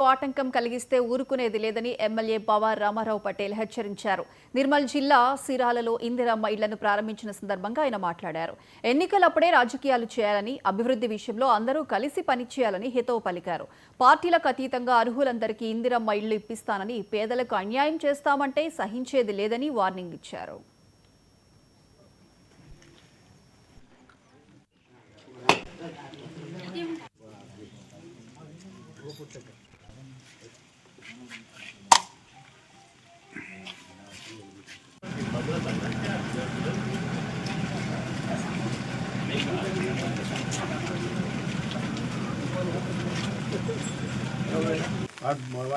ఆటంకం కలిగిస్తే ఊరుకునేది లేదని ఎమ్మెల్యే పవార్ రామారావు పటేల్ హెచ్చరించారు. నిర్మల్ జిల్లా సిరాలలో ఇందిరమ్మ ఇళ్లను ప్రారంభించిన సందర్భంగా ఆయన మాట్లాడారు. ఎన్నికలప్పుడే రాజకీయాలు చేయాలని, అభివృద్ధి విషయంలో అందరూ కలిసి పనిచేయాలని హితవు పలికారు. పార్టీలకు అతీతంగా అర్హులందరికీ ఇందిరమ్మ ఇళ్లు ఇప్పిస్తానని, పేదలకు అన్యాయం చేస్తామంటే సహించేది లేదని వార్నింగ్ ఇచ్చారు.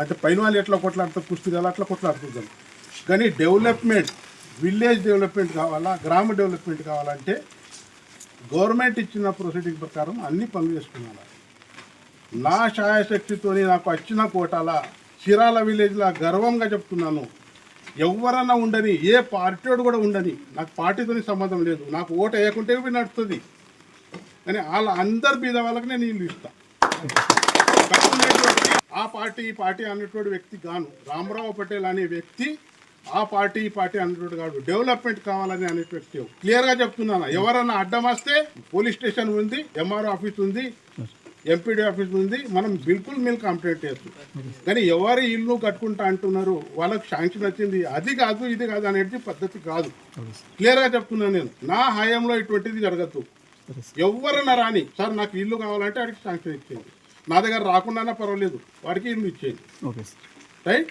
అంటే పైన వాళ్ళు ఎట్లా కొట్లాడుతారు, కుస్తీలు అట్లా కొట్లాడుతుంటాం. కానీ డెవలప్మెంట్, విలేజ్ డెవలప్మెంట్ కావాలా, గ్రామ డెవలప్మెంట్ కావాలంటే గవర్నమెంట్ ఇచ్చిన ప్రొసీడింగ్ ప్రకారం అన్ని పనులు చేసుకున్నాను. నా శాయశక్తితో నాకు వచ్చిన కోటాల చిరాల విలేజ్లో గర్వంగా చెప్తున్నాను. ఎవరన్నా ఉండని, ఏ పార్టీ కూడా ఉండని, నాకు పార్టీతో సంబంధం లేదు. నాకు ఓటు వేయకుంటే నడుస్తుంది. కానీ వాళ్ళ అందరి మీద వాళ్ళకి నేను ఇల్లు ఇస్తాను. ఆ పార్టీ ఈ పార్టీ అనేటువంటి వ్యక్తి గాను రామారావు పటేల్ అనే వ్యక్తి ఆ పార్టీ ఈ పార్టీ అనేటువంటి కాదు, డెవలప్మెంట్ కావాలని అనే వ్యక్తి. క్లియర్గా చెప్తున్నాను. ఎవరన్నా అడ్డం వస్తే పోలీస్ స్టేషన్ ఉంది, ఎంఆర్ఓ ఆఫీస్ ఉంది, ఎంపీడీ ఆఫీస్ ఉంది. మనం బిల్కుల్ మీరు కంప్లైంట్ చేస్తాం. కానీ ఎవరు ఇల్లు కట్టుకుంటా అంటున్నారు, వాళ్ళకి శాంక్షన్ వచ్చింది, అది కాదు ఇది కాదు అనేది పద్ధతి కాదు. క్లియర్గా చెప్తున్నాను నేను. నా హయాంలో ఇటువంటిది జరగదు. ఎవరన్నా రాని, సార్ నాకు ఇల్లు కావాలంటే వాడికి శాంక్షన్ ఇచ్చేది. నా దగ్గర రాకుండా పర్వాలేదు, వాడికి ఇల్లు ఇచ్చేది. రైట్.